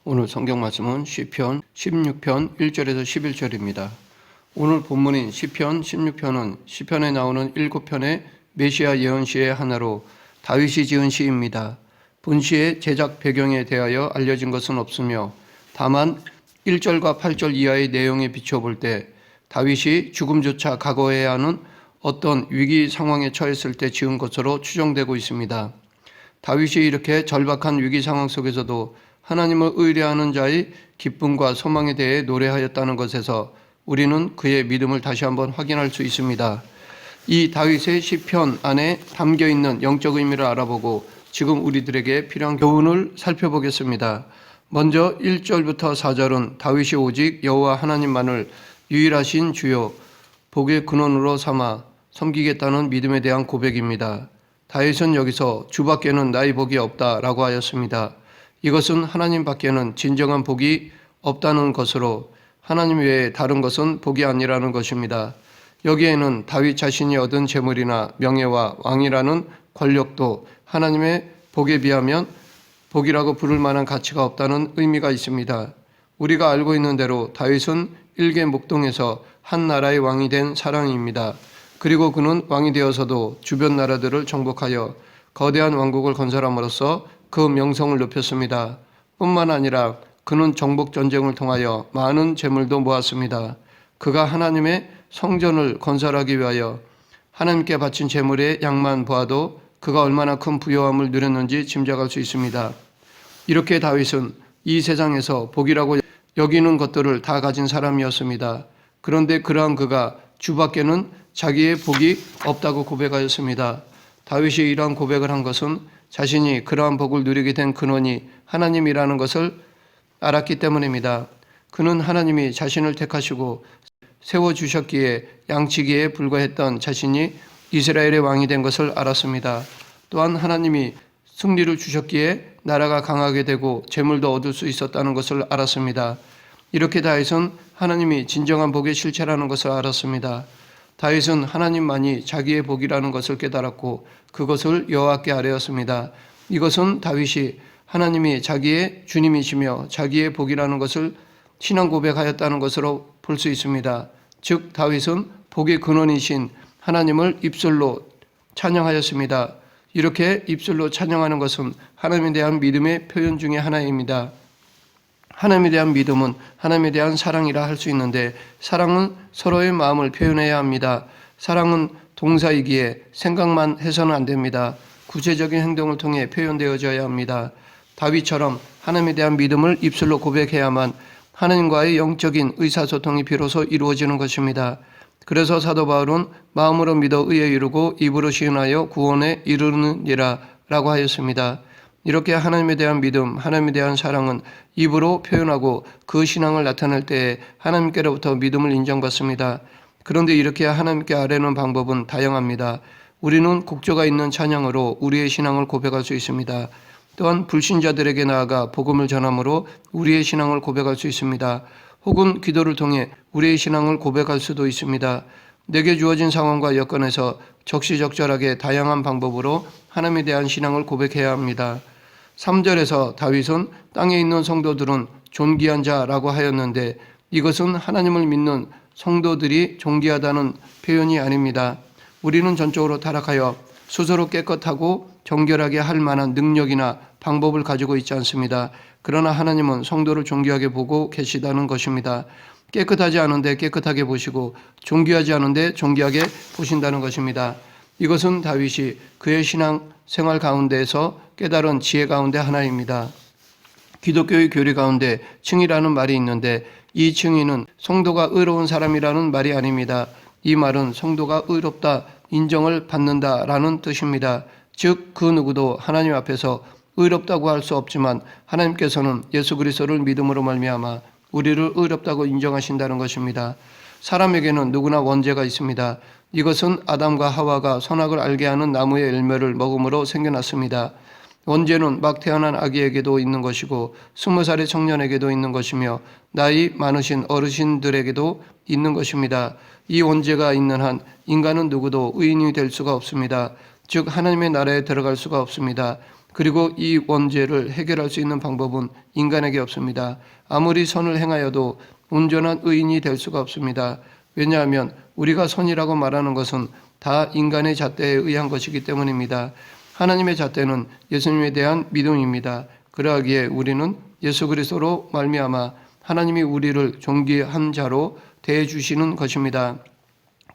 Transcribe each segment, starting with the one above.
오늘 성경 말씀은 시편 16편 1절에서 11절입니다. 오늘 본문인 시편 16편은 시편에 나오는 7편의 메시아 예언시의 하나로 다윗이 지은 시입니다. 본 시의 제작 배경에 대하여 알려진 것은 없으며 다만 1절과 8절 이하의 내용에 비춰볼 때 다윗이 죽음조차 각오해야 하는 어떤 위기 상황에 처했을 때 지은 것으로 추정되고 있습니다. 다윗이 이렇게 절박한 위기 상황 속에서도 하나님을 의뢰하는 자의 기쁨과 소망에 대해 노래하였다는 것에서 우리는 그의 믿음을 다시 한번 확인할 수 있습니다. 이 다윗의 시편 안에 담겨있는 영적 의미를 알아보고 지금 우리들에게 필요한 교훈을 살펴보겠습니다. 먼저 1절부터 4절은 다윗이 오직 여호와 하나님만을 유일하신 주요 복의 근원으로 삼아 섬기겠다는 믿음에 대한 고백입니다. 다윗은 여기서 주밖에는 나의 복이 없다라고 하였습니다. 이것은 하나님 밖에는 진정한 복이 없다는 것으로 하나님 외에 다른 것은 복이 아니라는 것입니다. 여기에는 다윗 자신이 얻은 재물이나 명예와 왕이라는 권력도 하나님의 복에 비하면 복이라고 부를 만한 가치가 없다는 의미가 있습니다. 우리가 알고 있는 대로 다윗은 일개 목동에서 한 나라의 왕이 된 사람입니다. 그리고 그는 왕이 되어서도 주변 나라들을 정복하여 거대한 왕국을 건설함으로써 그 명성을 높였습니다. 뿐만 아니라 그는 정복 전쟁을 통하여 많은 재물도 모았습니다. 그가 하나님의 성전을 건설하기 위하여 하나님께 바친 재물의 양만 보아도 그가 얼마나 큰 부요함을 누렸는지 짐작할 수 있습니다. 이렇게 다윗은 이 세상에서 복이라고 여기는 것들을 다 가진 사람이었습니다. 그런데 그러한 그가 주밖에는 자기의 복이 없다고 고백하였습니다. 다윗이 이러한 고백을 한 것은 자신이 그러한 복을 누리게 된 근원이 하나님이라는 것을 알았기 때문입니다. 그는 하나님이 자신을 택하시고 세워주셨기에 양치기에 불과했던 자신이 이스라엘의 왕이 된 것을 알았습니다. 또한 하나님이 승리를 주셨기에 나라가 강하게 되고 재물도 얻을 수 있었다는 것을 알았습니다. 이렇게 다윗은 하나님이 진정한 복의 실체라는 것을 알았습니다. 다윗은 하나님만이 자기의 복이라는 것을 깨달았고 그것을 여호와께 아뢰었습니다. 이것은 다윗이 하나님이 자기의 주님이시며 자기의 복이라는 것을 신앙 고백하였다는 것으로 볼 수 있습니다. 즉 다윗은 복의 근원이신 하나님을 입술로 찬양하였습니다. 이렇게 입술로 찬양하는 것은 하나님에 대한 믿음의 표현 중에 하나입니다. 하나님에 대한 믿음은 하나님에 대한 사랑이라 할 수 있는데 사랑은 서로의 마음을 표현해야 합니다. 사랑은 동사이기에 생각만 해서는 안 됩니다. 구체적인 행동을 통해 표현되어져야 합니다. 다윗처럼 하나님에 대한 믿음을 입술로 고백해야만 하나님과의 영적인 의사소통이 비로소 이루어지는 것입니다. 그래서 사도 바울은 마음으로 믿어 의에 이르고 입으로 시인하여 구원에 이르느니라 라고 하였습니다. 이렇게 하나님에 대한 믿음, 하나님에 대한 사랑은 입으로 표현하고 그 신앙을 나타낼 때에 하나님께로부터 믿음을 인정받습니다. 그런데 이렇게 하나님께 아뢰는 방법은 다양합니다. 우리는 곡조가 있는 찬양으로 우리의 신앙을 고백할 수 있습니다. 또한 불신자들에게 나아가 복음을 전함으로 우리의 신앙을 고백할 수 있습니다. 혹은 기도를 통해 우리의 신앙을 고백할 수도 있습니다. 내게 주어진 상황과 여건에서 적시적절하게 다양한 방법으로 하나님에 대한 신앙을 고백해야 합니다. 3절에서 다윗은 땅에 있는 성도들은 존귀한 자라고 하였는데 이것은 하나님을 믿는 성도들이 존귀하다는 표현이 아닙니다. 우리는 전적으로 타락하여 스스로 깨끗하고 정결하게 할 만한 능력이나 방법을 가지고 있지 않습니다. 그러나 하나님은 성도를 존귀하게 보고 계시다는 것입니다. 깨끗하지 않은데 깨끗하게 보시고 존귀하지 않은데 존귀하게 보신다는 것입니다. 이것은 다윗이 그의 신앙 생활 가운데에서 깨달은 지혜 가운데 하나입니다. 기독교의 교리 가운데 칭의라는 말이 있는데 이 칭의는 성도가 의로운 사람이라는 말이 아닙니다. 이 말은 성도가 의롭다 인정을 받는다라는 뜻입니다. 즉 그 누구도 하나님 앞에서 의롭다고 할 수 없지만 하나님께서는 예수 그리스도를 믿음으로 말미암아 우리를 의롭다고 인정하신다는 것입니다. 사람에게는 누구나 원죄가 있습니다. 이것은 아담과 하와가 선악을 알게 하는 나무의 열매를 먹음으로 생겨났습니다. 원죄는 막 태어난 아기에게도 있는 것이고 20살의 청년에게도 있는 것이며 나이 많으신 어르신들에게도 있는 것입니다. 이 원죄가 있는 한 인간은 누구도 의인이 될 수가 없습니다. 즉 하나님의 나라에 들어갈 수가 없습니다. 그리고 이 원죄를 해결할 수 있는 방법은 인간에게 없습니다. 아무리 선을 행하여도 온전한 의인이 될 수가 없습니다. 왜냐하면 우리가 선이라고 말하는 것은 다 인간의 잣대에 의한 것이기 때문입니다. 하나님의 잣대는 예수님에 대한 믿음입니다. 그러하기에 우리는 예수 그리스도로 말미암아 하나님이 우리를 존귀한 자로 대해 주시는 것입니다.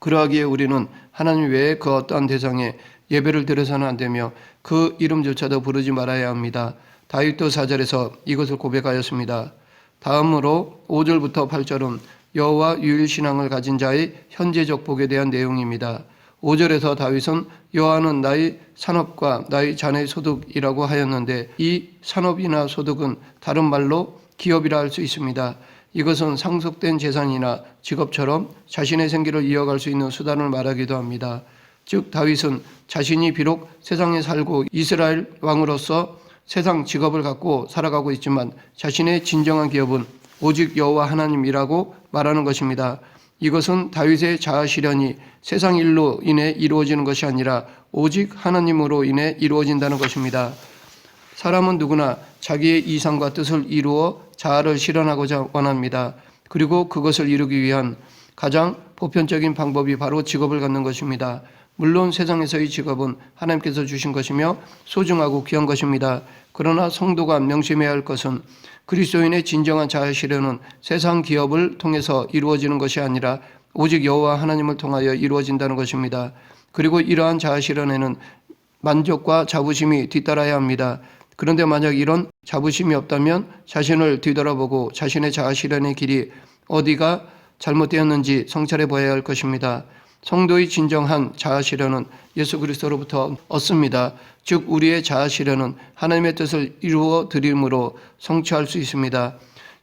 그러하기에 우리는 하나님 외에 그 어떠한 대상에 예배를 드려서는 안 되며 그 이름조차도 부르지 말아야 합니다. 다윗도 4절에서 이것을 고백하였습니다. 다음으로 5절부터 8절은 여호와 유일신앙을 가진 자의 현재적 복에 대한 내용입니다. 5절에서 다윗은 여호와는 나의 산업과 나의 자네의 소득이라고 하였는데 이 산업이나 소득은 다른 말로 기업이라 할 수 있습니다. 이것은 상속된 재산이나 직업처럼 자신의 생계를 이어갈 수 있는 수단을 말하기도 합니다. 즉 다윗은 자신이 비록 세상에 살고 이스라엘 왕으로서 세상 직업을 갖고 살아가고 있지만 자신의 진정한 기업은 오직 여호와 하나님이라고 말하는 것입니다. 이것은 다윗의 자아 실현이 세상 일로 인해 이루어지는 것이 아니라 오직 하나님으로 인해 이루어진다는 것입니다. 사람은 누구나 자기의 이상과 뜻을 이루어 자아를 실현하고자 원합니다. 그리고 그것을 이루기 위한 가장 보편적인 방법이 바로 직업을 갖는 것입니다. 물론 세상에서의 직업은 하나님께서 주신 것이며 소중하고 귀한 것입니다. 그러나 성도가 명심해야 할 것은 그리스도인의 진정한 자아 실현은 세상 기업을 통해서 이루어지는 것이 아니라 오직 여호와 하나님을 통하여 이루어진다는 것입니다. 그리고 이러한 자아 실현에는 만족과 자부심이 뒤따라야 합니다. 그런데 만약 이런 자부심이 없다면 자신을 뒤돌아보고 자신의 자아 실현의 길이 어디가 잘못되었는지 성찰해 보아야 할 것입니다. 성도의 진정한 자아 실현은 예수 그리스도로부터 얻습니다. 즉 우리의 자아 실현은 하나님의 뜻을 이루어 드림으로 성취할 수 있습니다.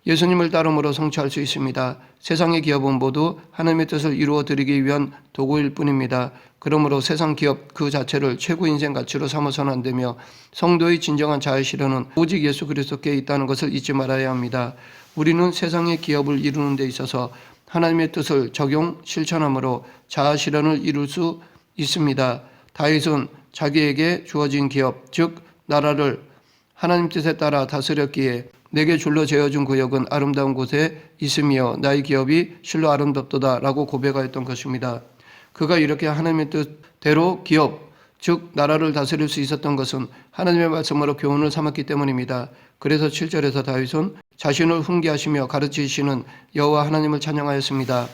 예수님을 따름으로 성취할 수 있습니다. 세상의 기업은 모두 하나님의 뜻을 이루어 드리기 위한 도구일 뿐입니다. 그러므로 세상 기업 그 자체를 최고 인생 가치로 삼아서는 안 되며 성도의 진정한 자아 실현은 오직 예수 그리스도께 있다는 것을 잊지 말아야 합니다. 우리는 세상의 기업을 이루는 데 있어서 하나님의 뜻을 적용 실천함으로 자아 실현을 이룰 수 있습니다. 다윗은 자기에게 주어진 기업, 즉 나라를 하나님 뜻에 따라 다스렸기에 내게 줄로 재어준 구역은 아름다운 곳에 있으며 나의 기업이 실로 아름답도다 라고 고백하였던 것입니다. 그가 이렇게 하나님의 뜻대로 기업, 즉 나라를 다스릴 수 있었던 것은 하나님의 말씀으로 교훈을 삼았기 때문입니다. 그래서 7절에서 다윗은 자신을 훈계하시며 가르치시는 여호와 하나님을 찬양하였습니다.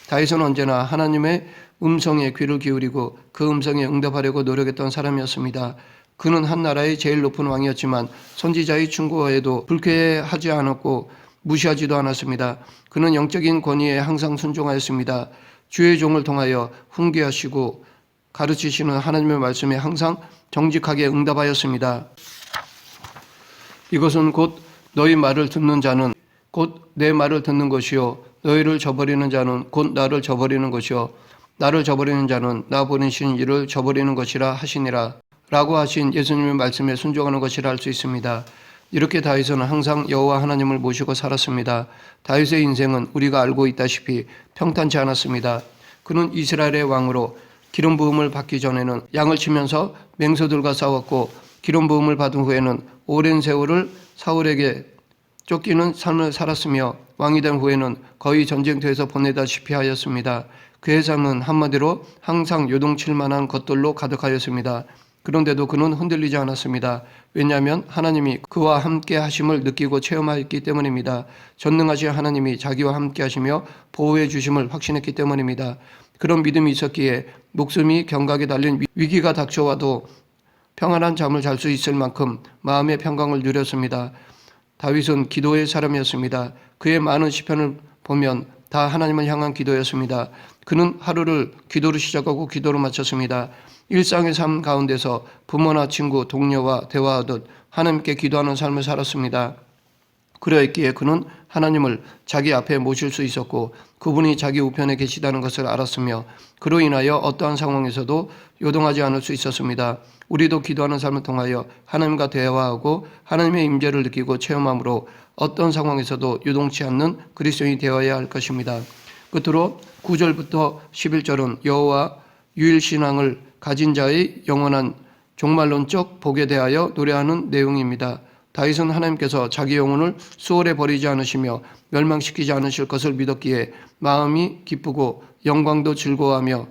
다윗은 언제나 하나님의 음성에 귀를 기울이고 그 음성에 응답하려고 노력했던 사람이었습니다. 그는 한 나라의 제일 높은 왕이었지만 선지자의 충고에도 불쾌하지 않았고 무시하지도 않았습니다. 그는 영적인 권위에 항상 순종하였습니다. 주의 종을 통하여 훈계하시고 가르치시는 하나님의 말씀에 항상 정직하게 응답하였습니다. 이것은 곧 너희 말을 듣는 자는 곧 내 말을 듣는 것이요 너희를 저버리는 자는 곧 나를 저버리는 것이요 나를 저버리는 자는 나 보내신 이를 저버리는 것이라 하시니라 라고 하신 예수님의 말씀에 순종하는 것이라 할 수 있습니다. 이렇게 다윗은 항상 여호와 하나님을 모시고 살았습니다. 다윗의 인생은 우리가 알고 있다시피 평탄치 않았습니다. 그는 이스라엘의 왕으로 기름 부음을 받기 전에는 양을 치면서 맹소들과 싸웠고 기름 부음을 받은 후에는 오랜 세월을 사울에게 쫓기는 삶을 살았으며 왕이 된 후에는 거의 전쟁터에서 보내다시피 하였습니다. 그의 삶은 한마디로 항상 요동칠 만한 것들로 가득하였습니다. 그런데도 그는 흔들리지 않았습니다. 왜냐하면 하나님이 그와 함께 하심을 느끼고 체험하였기 때문입니다. 전능하신 하나님이 자기와 함께 하시며 보호해 주심을 확신했기 때문입니다. 그런 믿음이 있었기에 목숨이 경각에 달린 위기가 닥쳐와도 평안한 잠을 잘 수 있을 만큼 마음의 평강을 누렸습니다. 다윗은 기도의 사람이었습니다. 그의 많은 시편을 보면 다 하나님을 향한 기도였습니다. 그는 하루를 기도로 시작하고 기도로 마쳤습니다. 일상의 삶 가운데서 부모나 친구, 동료와 대화하듯 하나님께 기도하는 삶을 살았습니다. 그러했기에 그는 하나님을 자기 앞에 모실 수 있었고 그분이 자기 우편에 계시다는 것을 알았으며 그로 인하여 어떠한 상황에서도 요동하지 않을 수 있었습니다. 우리도 기도하는 삶을 통하여 하나님과 대화하고 하나님의 임재를 느끼고 체험함으로 어떤 상황에서도 요동치 않는 그리스도인이 되어야 할 것입니다. 끝으로 9절부터 11절은 여호와 유일신앙을 가진 자의 영원한 종말론적 복에 대하여 노래하는 내용입니다. 다윗은 하나님께서 자기 영혼을 수월에 버리지 않으시며 멸망시키지 않으실 것을 믿었기에 마음이 기쁘고 영광도 즐거워하며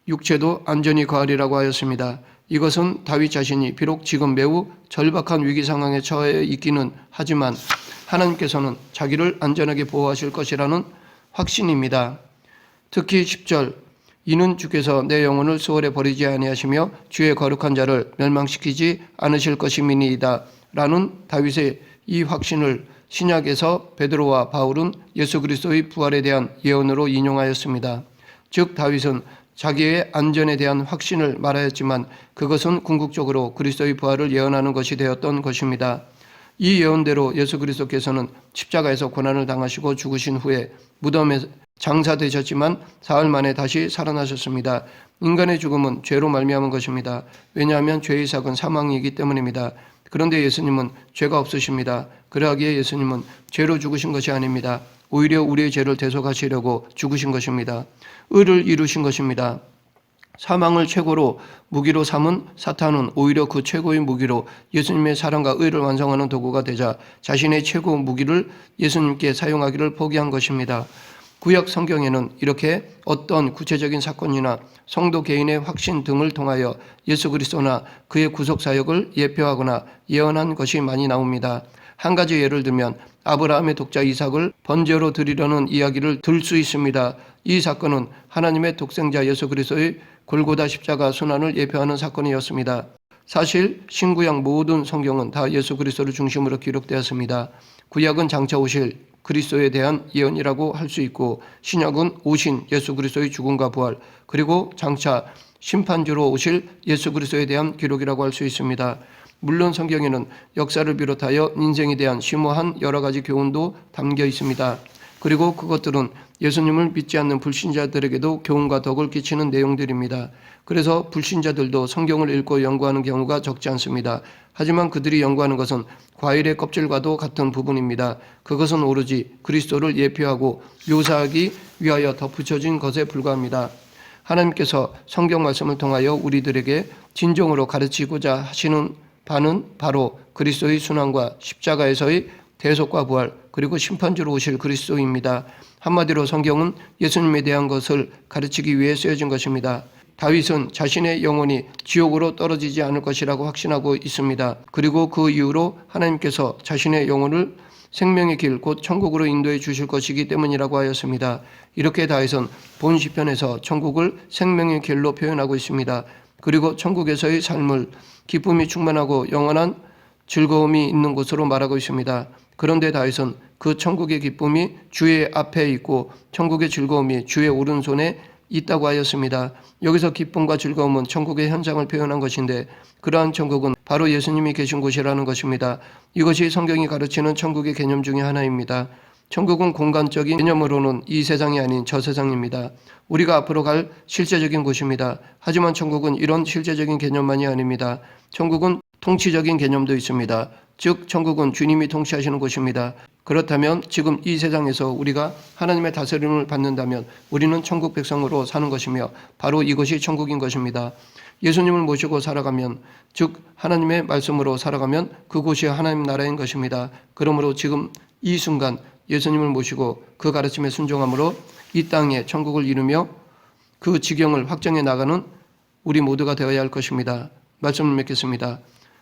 육체도 안전히 거하리라고 하였습니다. 이것은 다윗 자신이 비록 지금 매우 절박한 위기 상황에 처해 있기는 하지만 하나님께서는 자기를 안전하게 보호하실 것이라는 확신입니다. 특히 10절 이는 주께서 내 영혼을 수월에 버리지 아니하시며 주의 거룩한 자를 멸망시키지 않으실 것임이니이다 라는 다윗의 이 확신을 신약에서 베드로와 바울은 예수 그리스도의 부활에 대한 예언으로 인용하였습니다. 즉 다윗은 자기의 안전에 대한 확신을 말하였지만 그것은 궁극적으로 그리스도의 부활을 예언하는 것이 되었던 것입니다. 이 예언대로 예수 그리스도께서는 십자가에서 고난을 당하시고 죽으신 후에 무덤에 장사되셨지만 사흘 만에 다시 살아나셨습니다. 인간의 죽음은 죄로 말미암은 것입니다. 왜냐하면 죄의 삭은 사망이기 때문입니다. 그런데 예수님은 죄가 없으십니다. 그러하기에 예수님은 죄로 죽으신 것이 아닙니다. 오히려 우리의 죄를 대속하시려고 죽으신 것입니다. 의를 이루신 것입니다. 사망을 최고로 무기로 삼은 사탄은 오히려 그 최고의 무기로 예수님의 사랑과 의를 완성하는 도구가 되자 자신의 최고 무기를 예수님께 사용하기를 포기한 것입니다. 구약 성경에는 이렇게 어떤 구체적인 사건이나 성도 개인의 확신 등을 통하여 예수 그리스도나 그의 구속 사역을 예표하거나 예언한 것이 많이 나옵니다. 한 가지 예를 들면 아브라함의 독자 이삭을 번제로 드리려는 이야기를 들 수 있습니다. 이 사건은 하나님의 독생자 예수 그리스도의 골고다 십자가 순환을 예표하는 사건이었습니다. 사실 신구약 모든 성경은 다 예수 그리스도를 중심으로 기록되었습니다. 구약은 장차 오실 그리스도에 대한 예언이라고 할 수 있고 신약은 오신 예수 그리스도의 죽음과 부활 그리고 장차 심판주로 오실 예수 그리스도에 대한 기록이라고 할 수 있습니다. 물론 성경에는 역사를 비롯하여 인생에 대한 심오한 여러 가지 교훈도 담겨 있습니다. 그리고 그것들은 예수님을 믿지 않는 불신자들에게도 교훈과 덕을 끼치는 내용들입니다. 그래서 불신자들도 성경을 읽고 연구하는 경우가 적지 않습니다. 하지만 그들이 연구하는 것은 과일의 껍질과도 같은 부분입니다. 그것은 오로지 그리스도를 예표하고 묘사하기 위하여 덧붙여진 것에 불과합니다. 하나님께서 성경 말씀을 통하여 우리들에게 진정으로 가르치고자 하시는 바는 바로 그리스도의 순환과 십자가에서의 대속과 부활 그리고 심판주로 오실 그리스도입니다. 한마디로 성경은 예수님에 대한 것을 가르치기 위해 쓰여진 것입니다. 다윗은 자신의 영혼이 지옥으로 떨어지지 않을 것이라고 확신하고 있습니다. 그리고 그 이후로 하나님께서 자신의 영혼을 생명의 길 곧 천국으로 인도해 주실 것이기 때문이라고 하였습니다. 이렇게 다윗은 본 시편에서 천국을 생명의 길로 표현하고 있습니다. 그리고 천국에서의 삶을 기쁨이 충만하고 영원한 즐거움이 있는 곳으로 말하고 있습니다. 그런데 다윗은 그 천국의 기쁨이 주의 앞에 있고 천국의 즐거움이 주의 오른손에 있다고 하였습니다. 여기서 기쁨과 즐거움은 천국의 현상을 표현한 것인데 그러한 천국은 바로 예수님이 계신 곳이라는 것입니다. 이것이 성경이 가르치는 천국의 개념 중에 하나입니다. 천국은 공간적인 개념으로는 이 세상이 아닌 저 세상입니다. 우리가 앞으로 갈 실제적인 곳입니다. 하지만 천국은 이런 실제적인 개념만이 아닙니다. 천국은 통치적인 개념도 있습니다. 즉 천국은 주님이 통치하시는 곳입니다. 그렇다면 지금 이 세상에서 우리가 하나님의 다스림을 받는다면 우리는 천국 백성으로 사는 것이며 바로 이것이 천국인 것입니다. 예수님을 모시고 살아가면 즉 하나님의 말씀으로 살아가면 그곳이 하나님 나라인 것입니다. 그러므로 지금 이 순간 예수님을 모시고 그 가르침에 순종함으로 이 땅에 천국을 이루며 그 지경을 확정해 나가는 우리 모두가 되어야 할 것입니다. 말씀을 맺겠습니다.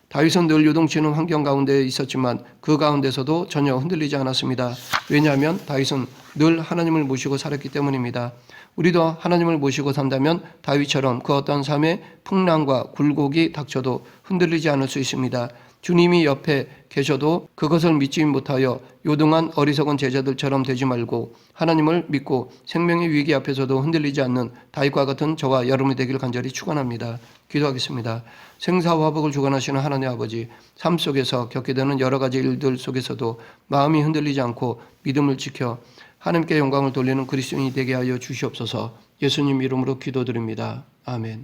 다윗은 늘 요동치는 환경 가운데 있었지만 그 가운데서도 전혀 흔들리지 않았습니다. 왜냐하면 다윗은 늘 하나님을 모시고 살았기 때문입니다. 우리도 하나님을 모시고 산다면 다윗처럼 그 어떤 삶의 풍랑과 굴곡이 닥쳐도 흔들리지 않을 수 있습니다. 주님이 옆에 계셔도 그것을 믿지 못하여 요동한 어리석은 제자들처럼 되지 말고 하나님을 믿고 생명의 위기 앞에서도 흔들리지 않는 다윗과 같은 저와 여러분이 되길 간절히 축원합니다. 기도하겠습니다. 생사화복을 주관하시는 하나님 아버지, 삶 속에서 겪게 되는 여러 가지 일들 속에서도 마음이 흔들리지 않고 믿음을 지켜 하나님께 영광을 돌리는 그리스도인이 되게 하여 주시옵소서. 예수님 이름으로 기도드립니다. 아멘.